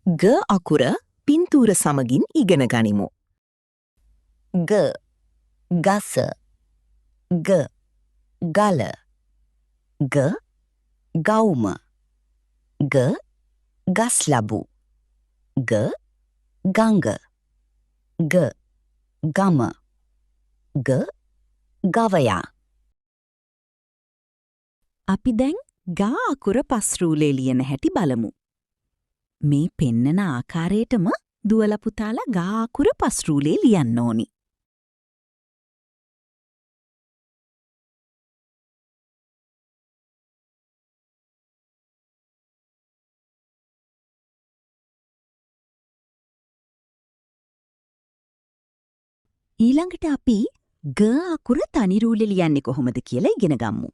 ග අකුර පින්තූර සමගින් ඉගෙන ගනිමු. ग ගස ग ගල ग ගවුම ग ගස්ලබු ग ගඟ ग ගම ग ගවයා. අපි දැන් ගා අකුර පස්රූලේ ලියන හැටි බලමු. මේ පෙන්නන ආකාරයටම දුවලා පුතාලා ගා අකුර පස්රූලේ ලියන්න ඕනි. ඊළඟට අපි ග අකුර තනි රූලේ ලියන්නේ කොහොමද කියලා ඉගෙන ගමු.